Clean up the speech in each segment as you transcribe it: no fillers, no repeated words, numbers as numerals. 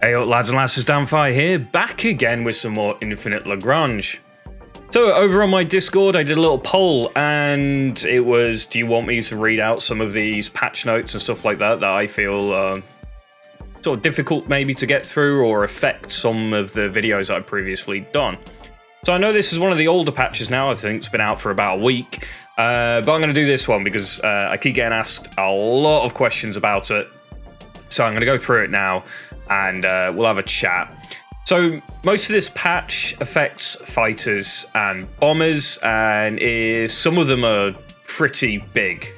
Hey up lads and lasses, Damphyre here, back again with some more Infinite Lagrange. So over on my Discord I did a little poll and it was, do you want me to read out some of these patch notes and stuff like that I feel sort of difficult maybe to get through or affect some of the videos I've previously done. So I know this is one of the older patches now, I think it's been out for about a week, but I'm going to do this one because I keep getting asked a lot of questions about it. So I'm going to go through it now and we'll have a chat. So most of this patch affects fighters and bombers, and some of them are pretty big.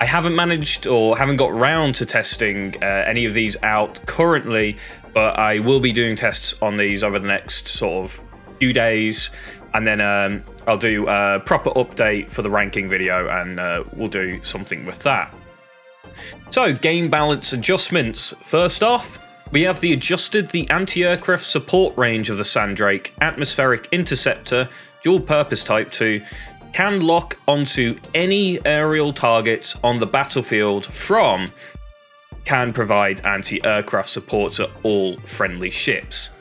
I haven't managed or haven't got round to testing any of these out currently, but I will be doing tests on these over the next sort of few days, and then I'll do a proper update for the ranking video, and we'll do something with that. So, game balance adjustments. First off, we have adjusted the anti-aircraft support range of the Sandrake Atmospheric Interceptor dual purpose type 2 can lock onto any aerial targets on the battlefield from can provide anti-aircraft support to all friendly ships.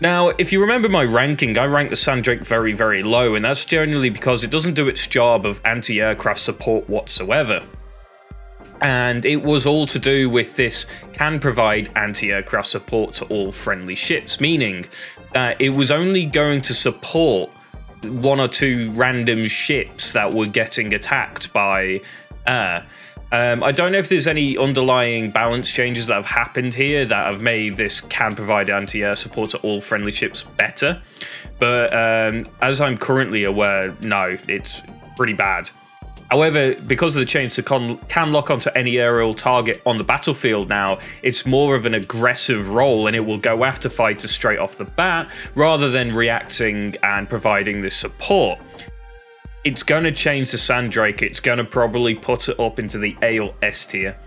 Now, if you remember my ranking, I ranked the Sandrake very, very low, and that's generally because it doesn't do its job of anti-aircraft support whatsoever. And it was all to do with this can provide anti-aircraft support to all friendly ships, meaning that it was only going to support one or two random ships that were getting attacked by air. I don't know if there's any underlying balance changes that have happened here that have made this can provide anti-air support to all friendly ships better, but as I'm currently aware, no, it's pretty bad. However, because of the change to can lock onto any aerial target on the battlefield now, it's more of an aggressive role, and it will go after fighters straight off the bat rather than reacting and providing this support. It's going to change the Sandrake. It's going to probably put it up into the A or S tier.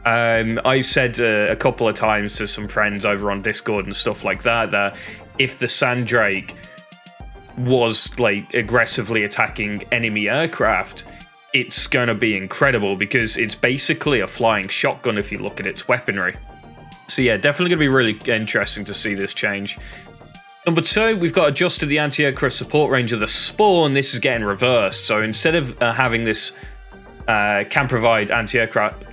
I've said a couple of times to some friends over on Discord and stuff like that, that if the Sandrake was like aggressively attacking enemy aircraft, it's going to be incredible because it's basically a flying shotgun if you look at its weaponry. So yeah, definitely going to be really interesting to see this change. Number two, we've got adjusted the anti-aircraft support range of the Spore, and this is getting reversed. So instead of having this can provide anti-aircraft,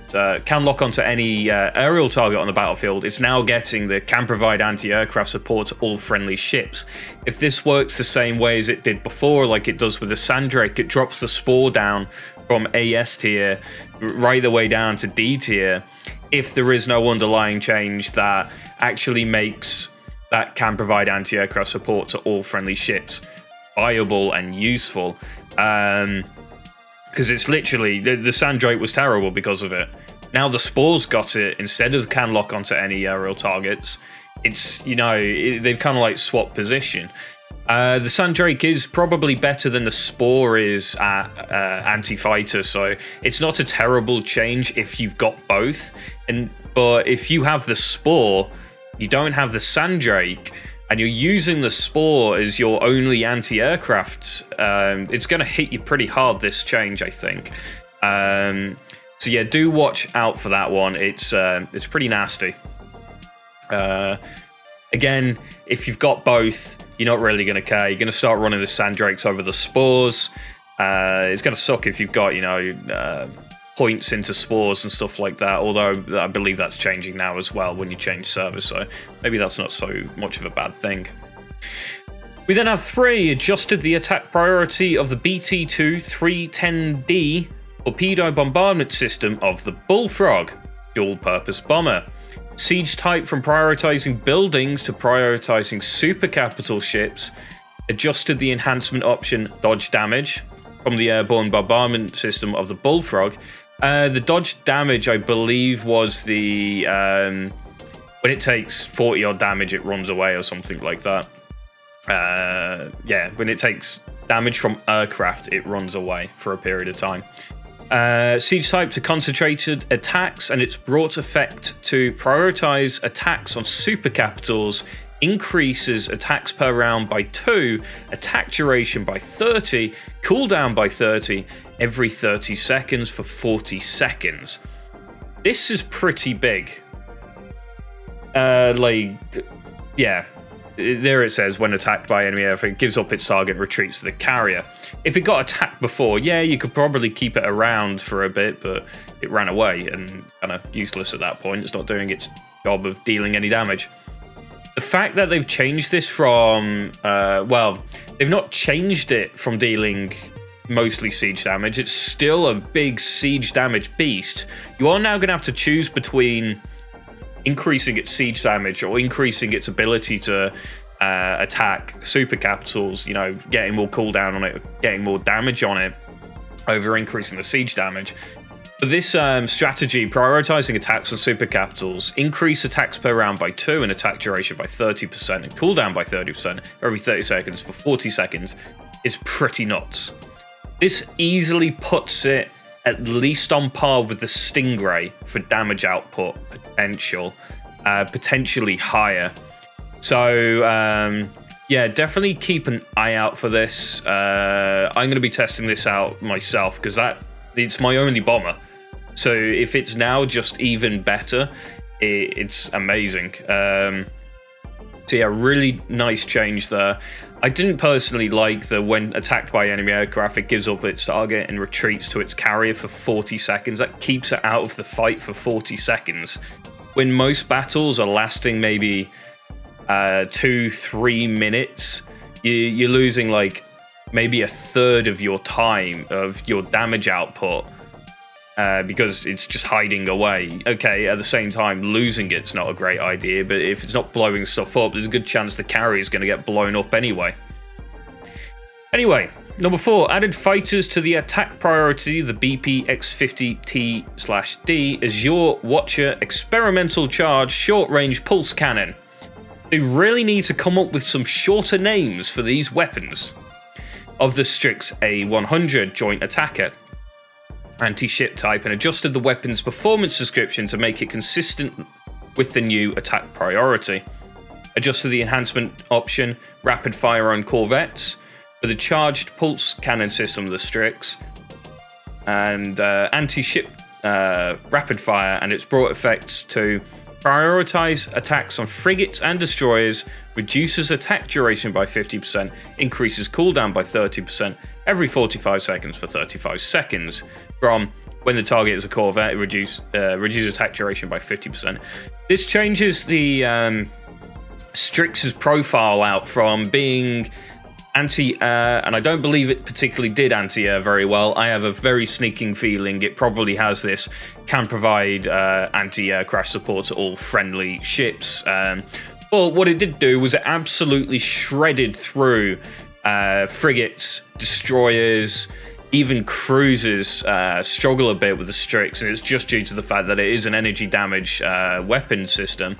can lock onto any aerial target on the battlefield, it's now getting the can provide anti-aircraft support to all friendly ships. If this works the same way as it did before, like it does with the Sandrake, it drops the Spore down from AS tier right the way down to D tier if there is no underlying change that actually makes that can provide anti-aircraft support to all friendly ships viable and useful. Because it's literally, the Sandrake was terrible because of it. Now the Spore's got it instead of can lock onto any aerial targets. It's, you know, they've kind of like swapped position. The Sandrake is probably better than the Spore is at anti-fighter, so it's not a terrible change if you've got both. But if you have the Spore, you don't have the Sandrake, and you're using the Spore as your only anti-aircraft, it's going to hit you pretty hard, this change, I think. So yeah, do watch out for that one. It's pretty nasty. Again, if you've got both, you're not really going to care. You're going to start running the Sandrakes over the Spores. It's going to suck if you've got, you know, points into Spores and stuff like that, although I believe that's changing now as well when you change servers, so maybe that's not so much of a bad thing. We then have 3, adjusted the attack priority of the BT-2 310D torpedo bombardment system of the Bullfrog, dual-purpose bomber. Siege type from prioritizing buildings to prioritizing super capital ships. Adjusted the enhancement option dodge damage from the airborne bombardment system of the Bullfrog. The dodge damage, I believe, was the when it takes 40 odd damage, it runs away or something like that. Yeah, when it takes damage from aircraft, it runs away for a period of time. Siege type to concentrated attacks, and its brought effect to prioritize attacks on super capitals, increases attacks per round by 2, attack duration by 30, cooldown by 30, every 30 seconds for 40 seconds. This is pretty big. Yeah. There it says, when attacked by enemy aircraft, it gives up its target and retreats to the carrier. If it got attacked before, yeah, you could probably keep it around for a bit, but it ran away and kind of useless at that point. It's not doing its job of dealing any damage. The fact that they've changed this from, well, they've not changed it from dealing mostly siege damage. It's still a big siege damage beast. You are now going to have to choose between increasing its siege damage or increasing its ability to attack super capitals, you know, getting more cooldown on it, getting more damage on it, over increasing the siege damage. For this strategy, prioritizing attacks on super capitals, increase attacks per round by 2 and attack duration by 30% and cooldown by 30% every 30 seconds for 40 seconds is pretty nuts. This easily puts it at least on par with the Stingray for damage output potential, potentially higher. So yeah, definitely keep an eye out for this. I'm going to be testing this out myself because it's my only bomber. So if it's now just even better, it's amazing. So yeah, really nice change there. I didn't personally like the when attacked by enemy aircraft, it gives up its target and retreats to its carrier for 40 seconds. That keeps it out of the fight for 40 seconds. When most battles are lasting maybe 2-3 minutes, you're losing like maybe a third of your time, of your damage output, because it's just hiding away. Okay, at the same time, losing it's not a great idea, but if it's not blowing stuff up, there's a good chance the carrier is going to get blown up anyway. Anyway, number 4, added fighters to the attack priority, the BP X50T/D, as your Watcher Experimental Charge Short-Range Pulse Cannon. They really need to come up with some shorter names for these weapons. Of the Strix A100 Joint Attacker, anti-ship type, and adjusted the weapon's performance description to make it consistent with the new attack priority. Adjusted the enhancement option, rapid fire on corvettes, for the charged pulse cannon system of the Strix, and anti-ship rapid fire, and its brought effects to prioritize attacks on frigates and destroyers, reduces attack duration by 50%, increases cooldown by 30%, every 45 seconds for 35 seconds. From when the target is a corvette, reduce attack duration by 50%. This changes the Strix's profile out from being anti-air, and I don't believe it particularly did anti-air very well. I have a very sneaking feeling it probably has this, can provide anti-air crash support to all friendly ships. But what it did do was it absolutely shredded through frigates, destroyers, even cruisers struggle a bit with the Strix, and it's just due to the fact that it is an energy damage weapon system.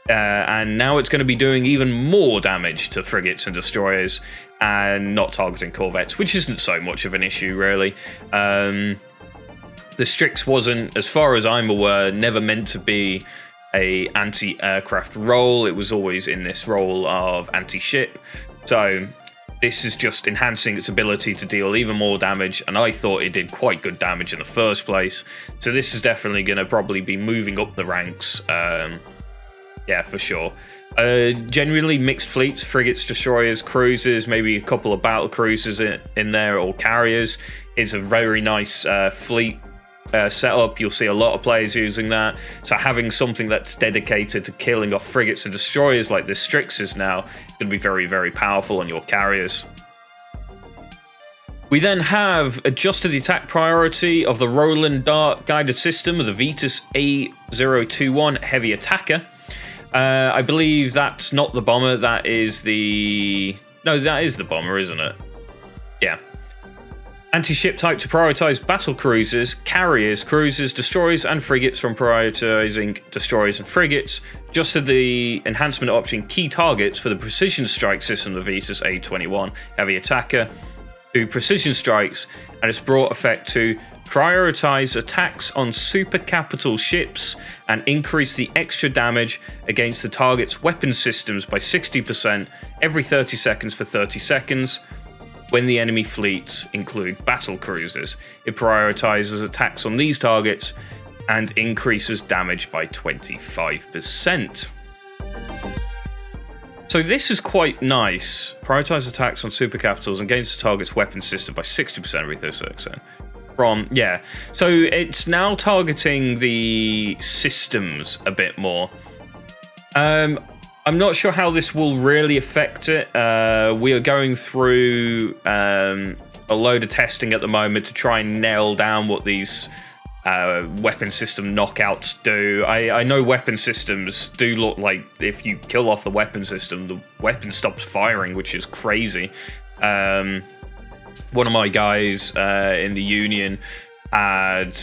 And now it's going to be doing even more damage to frigates and destroyers and not targeting corvettes, which isn't so much of an issue, really. The Strix wasn't, as far as I'm aware, never meant to be a anti-aircraft role. It was always in this role of anti-ship. So this is just enhancing its ability to deal even more damage, and I thought it did quite good damage in the first place. So this is definitely going to probably be moving up the ranks. Yeah, for sure. Genuinely mixed fleets, frigates, destroyers, cruisers, maybe a couple of battle cruisers in there, or carriers. It's a very nice fleet setup. You'll see a lot of players using that. So having something that's dedicated to killing off frigates and destroyers like this Strix is now going to be very, very powerful on your carriers. We then have adjusted the attack priority of the Roland Dart guided system of the Vetus A021 Heavy Attacker. I believe that's not the bomber, that is the... No, that is the bomber, isn't it? Yeah. Anti-ship type to prioritize battle cruisers, carriers, cruisers, destroyers, and frigates from prioritizing destroyers and frigates. Adjusted the enhancement option key targets for the precision strike system of the Vetus A21 Heavy Attacker to precision strikes, and it's brought effect to prioritize attacks on super capital ships and increase the extra damage against the target's weapon systems by 60% every 30 seconds for 30 seconds when the enemy fleets include battle cruisers. It prioritizes attacks on these targets and increases damage by 25%. So this is quite nice. Prioritize attacks on super capitals against the target's weapon system by 60% every 30 seconds. So it's now targeting the systems a bit more. I'm not sure how this will really affect it. We are going through a load of testing at the moment to try and nail down what these weapon system knockouts do. I know weapon systems do look like if you kill off the weapon system, the weapon stops firing, which is crazy. One of my guys in the Union had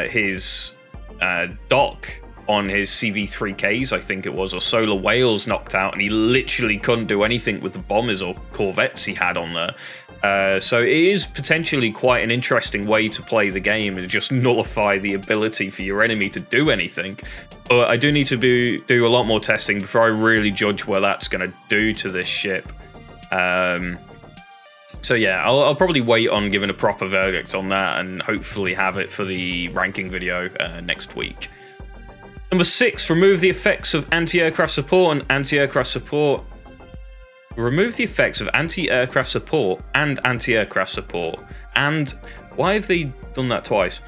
his dock on his CV3Ks, I think it was, or solar whales knocked out, and he literally couldn't do anything with the bombers or corvettes he had on there. So it is potentially quite an interesting way to play the game and just nullify the ability for your enemy to do anything. But I do need to do a lot more testing before I really judge what that's going to do to this ship. So yeah, I'll probably wait on giving a proper verdict on that and hopefully have it for the ranking video next week. Number 6, remove the effects of anti-aircraft support and anti-aircraft support. Remove the effects of anti-aircraft support and anti-aircraft support. And why have they done that twice?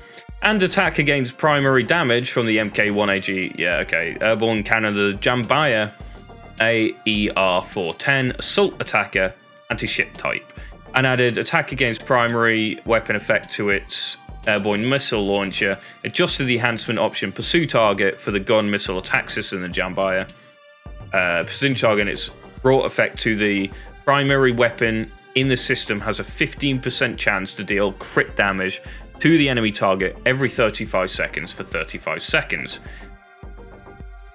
And attack against primary damage from the Mk1AG. Yeah, okay. Airborne cannon, the Damphyre AER410 assault attacker anti-ship type. And added attack against primary weapon effect to its airborne missile launcher, adjusted the enhancement option pursue target for the gun missile attack system in the Damphyre. Pursuing target, its brought effect to the primary weapon in the system has a 15% chance to deal crit damage to the enemy target every 35 seconds for 35 seconds.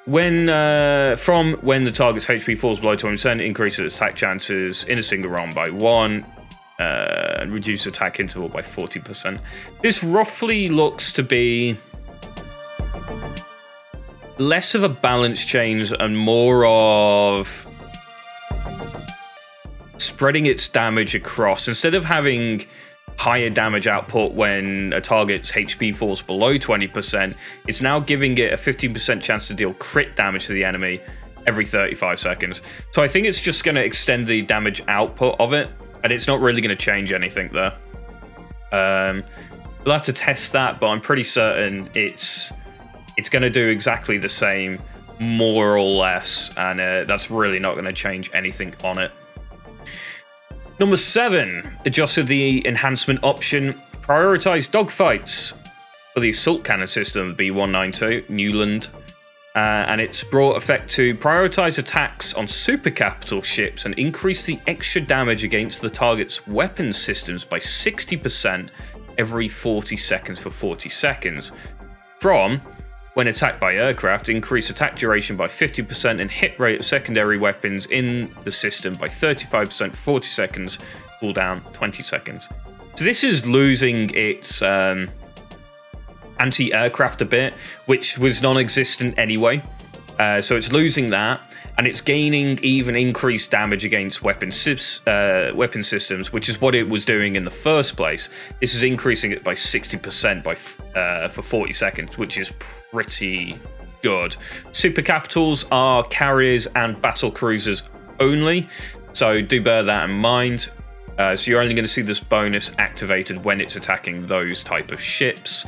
When the target's HP falls below 20%, increases attack chances in a single round by 1. And reduce attack interval by 40%. This roughly looks to be less of a balance change and more of spreading its damage across. Instead of having higher damage output when a target's HP falls below 20%, it's now giving it a 15% chance to deal crit damage to the enemy every 35 seconds. So I think it's just going to extend the damage output of it. And it's not really going to change anything there. We'll have to test that, but I'm pretty certain it's going to do exactly the same, more or less, and that's really not going to change anything on it. Number 7, adjusted the enhancement option, prioritize dogfights for the assault cannon system, B192, Newland. And it's brought effect to prioritize attacks on super capital ships and increase the extra damage against the target's weapon systems by 60% every 40 seconds for 40 seconds. From, when attacked by aircraft, increase attack duration by 50% and hit rate of secondary weapons in the system by 35% for 40 seconds, cooldown 20 seconds. So this is losing its anti-aircraft a bit, which was non-existent anyway. So it's losing that, and it's gaining even increased damage against weapon systems, which is what it was doing in the first place. This is increasing it by 60% for 40 seconds, which is pretty good. Super capitals are carriers and battle cruisers only, so do bear that in mind. So you're only going to see this bonus activated when it's attacking those type of ships.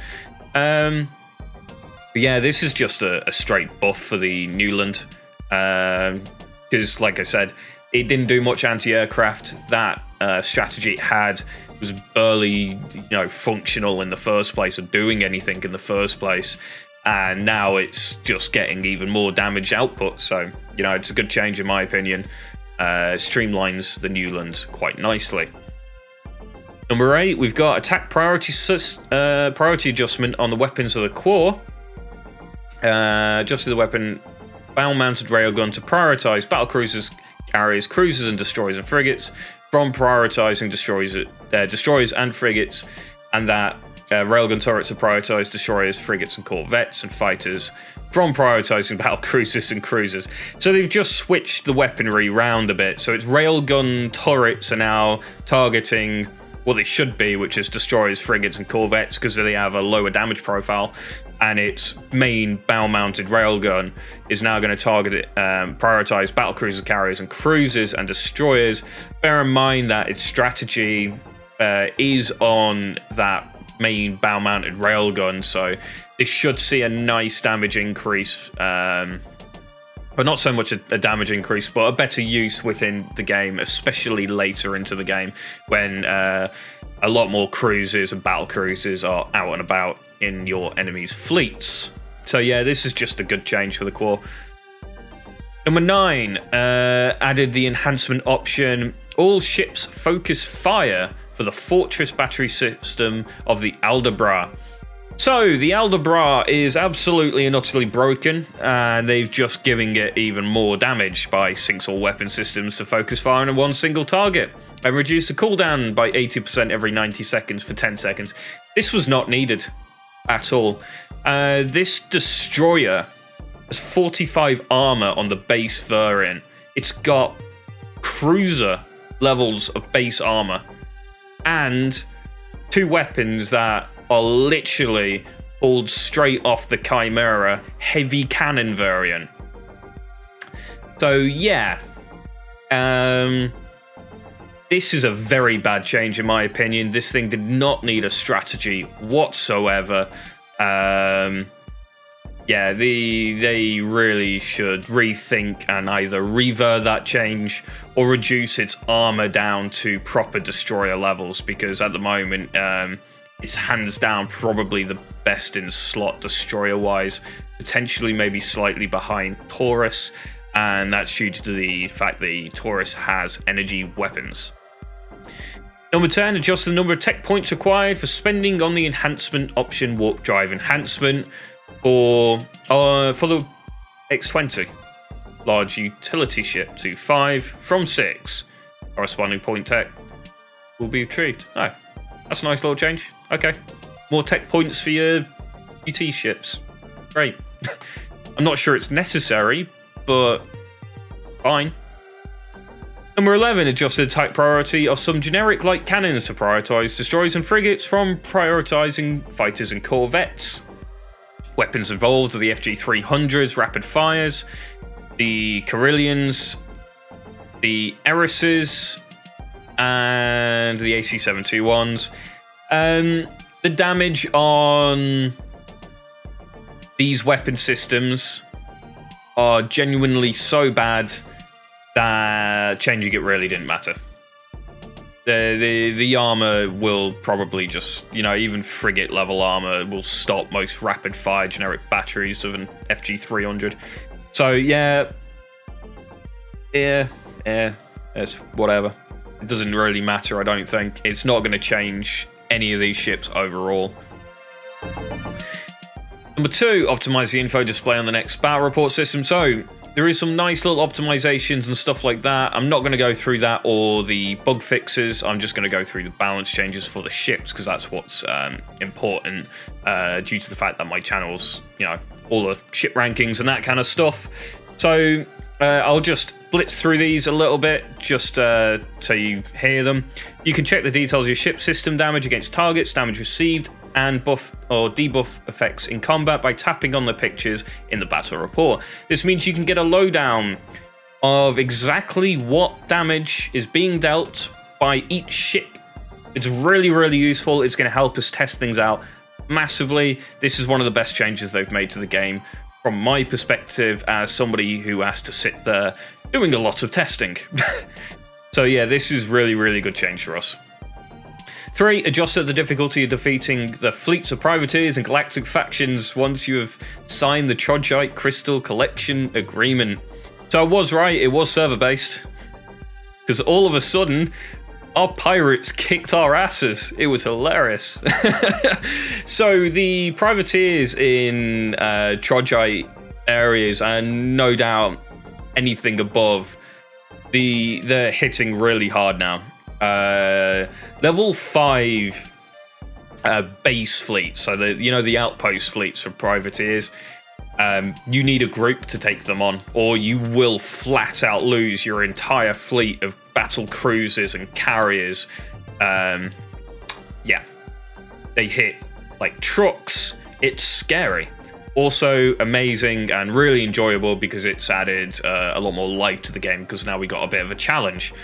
But yeah, this is just a straight buff for the Newland, because like I said, it didn't do much anti-aircraft. That strategy it had was barely, functional in the first place or doing anything in the first place, and now it's just getting even more damage output. So it's a good change in my opinion. Streamlines the Newland quite nicely. Number 8, we've got attack priority adjustment on the weapons of the core. Adjusted the weapon bow-mounted railgun to prioritize battle cruisers, carriers, cruisers, and destroyers and frigates from prioritizing destroyers and frigates, and that railgun turrets are prioritized destroyers, frigates, and corvettes, and fighters from prioritizing battle cruisers and cruisers. So they've just switched the weaponry round a bit. So it's railgun turrets are now targeting what they should be, which is destroyers, frigates, and corvettes, because they have a lower damage profile. And its main bow-mounted railgun is now going to target prioritize battle cruisers, carriers, and cruisers and destroyers. Bear in mind that its strategy is on that main bow-mounted railgun, so this should see a nice damage increase, but not so much a damage increase, but a better use within the game, especially later into the game when a lot more cruisers and battle cruisers are out and about in your enemy's fleets. So yeah, this is just a good change for the Corps. Number 9, added the enhancement option, all ships focus fire for the fortress battery system of the Damphyre. So the Damphyre is absolutely and utterly broken, and they've just giving it even more damage by syncing all weapon systems to focus fire on one single target and reduce the cooldown by 80% every 90 seconds for 10 seconds. This was not needed at all. This destroyer has 45 armor on the base variant. It's got cruiser levels of base armor and 2 weapons that are literally pulled straight off the Chimera heavy cannon variant. So yeah, this is a very bad change in my opinion. This thing did not need a strategy whatsoever. Yeah, they really should rethink and either revert that change or reduce its armor down to proper destroyer levels, because at the moment it's hands down probably the best in slot destroyer wise, potentially maybe slightly behind Taurus, and that's due to the fact that Taurus has energy weapons. Number 10, adjust the number of tech points required for spending on the enhancement option warp drive enhancement for the X-20 large utility ship to 5 from 6. Corresponding point tech will be retrieved. Oh, that's a nice little change. Okay, more tech points for your UT ships. Great. I'm not sure it's necessary, but fine. Number 11, adjusted the type priority of some generic light cannons to prioritize destroyers and frigates from prioritizing fighters and corvettes. Weapons involved are the FG-300s, rapid fires, the Carillions, the Eris's, and the AC-721s. The damage on these weapon systems are genuinely so bad that changing it really didn't matter. The armor will probably just, you know, even frigate level armor will stop most rapid fire generic batteries of an FG-300. So yeah, it's whatever. It doesn't really matter, I don't think. It's not going to change any of these ships overall. Number 2, optimize the info display on the next battle report system. So there is some nice little optimizations and stuff like that. I'm not going to go through that or the bug fixes. I'm just going to go through the balance changes for the ships, because that's what's important due to the fact that my channel's, you know, all the ship rankings and that kind of stuff. So I'll just blitz through these a little bit just so you hear them. You can check the details of your ship system damage against targets, damage received, and buff or debuff effects in combat by tapping on the pictures in the battle report. This means you can get a lowdown of exactly what damage is being dealt by each ship. It's really, really useful. It's going to help us test things out massively. This is one of the best changes they've made to the game from my perspective as somebody who has to sit there doing a lot of testing. So yeah, this is really, really good change for us. 3, adjusted the difficulty of defeating the fleets of privateers and galactic factions once you have signed the Trogite Crystal Collection Agreement. So I was right, it was server-based. Because all of a sudden, our pirates kicked our asses. It was hilarious. So the privateers in Trogite areas are no doubt anything above. They're hitting really hard now. Level 5 base fleet, so the outpost fleets for privateers. You need a group to take them on, or you will flat out lose your entire fleet of battle cruisers and carriers. Yeah, they hit like trucks. It's scary. Also amazing and really enjoyable because it's added a lot more life to the game, because now we got a bit of a challenge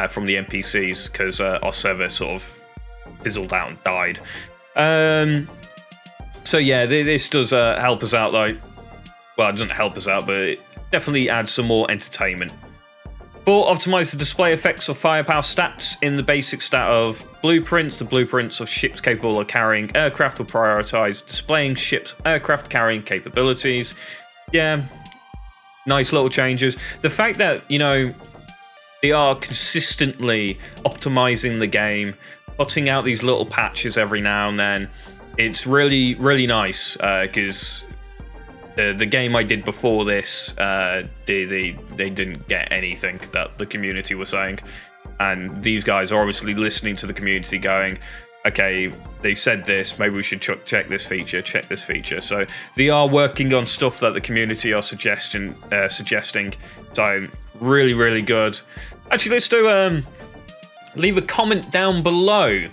from the NPCs, because our server sort of fizzled out and died. So yeah, this does help us out, though. Well, it doesn't help us out, but it definitely adds some more entertainment. 4. Optimize the display effects of firepower stats in the basic stat of blueprints. The blueprints of ships capable of carrying aircraft will prioritize displaying ships' aircraft carrying capabilities. Yeah, nice little changes. The fact that, they are consistently optimizing the game, putting out these little patches every now and then, it's really, really nice, because the game I did before this, they didn't get anything that the community was saying. And these guys are obviously listening to the community going, okay, they said this, maybe we should check this feature, check this feature. So they are working on stuff that the community are suggesting. So really, really good. Actually, let's do, leave a comment down below.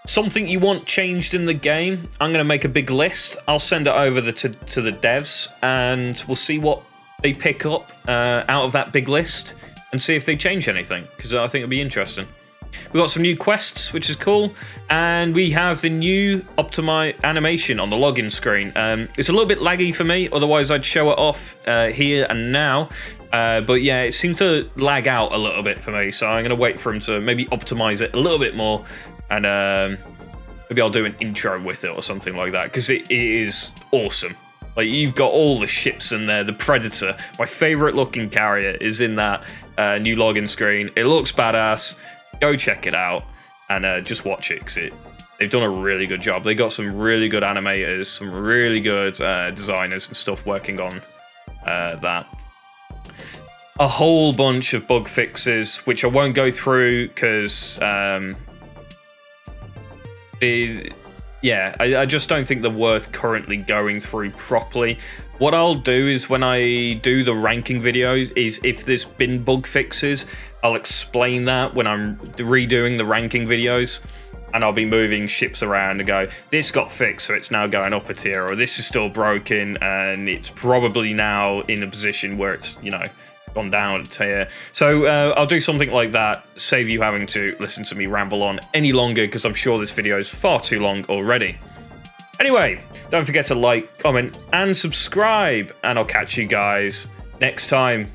Something you want changed in the game. I'm going to make a big list. I'll send it over to the devs, and we'll see what they pick up out of that big list, and see if they change anything, because I think it'll be interesting. We've got some new quests, which is cool, and we have the new optimize animation on the login screen. It's a little bit laggy for me, otherwise I'd show it off here and now. But yeah, it seems to lag out a little bit for me, so I'm going to wait for him to maybe optimize it a little bit more, and maybe I'll do an intro with it or something like that, because it is awesome. Like, you've got all the ships in there. The Predator, my favorite looking carrier, is in that new login screen. It looks badass. Go check it out and just watch it, because they've done a really good job. They got some really good animators, some really good designers and stuff working on that. A whole bunch of bug fixes, which I won't go through because I just don't think they're worth currently going through properly. What I'll do is, when I do the ranking videos, is if there's been bug fixes, I'll explain that when I'm redoing the ranking videos, and I'll be moving ships around and go, this got fixed, so it's now going up a tier, or this is still broken, and it's probably now in a position where it's, gone down a tier. So I'll do something like that, save you having to listen to me ramble on any longer, because I'm sure this video is far too long already. Anyway, don't forget to like, comment, and subscribe, and I'll catch you guys next time.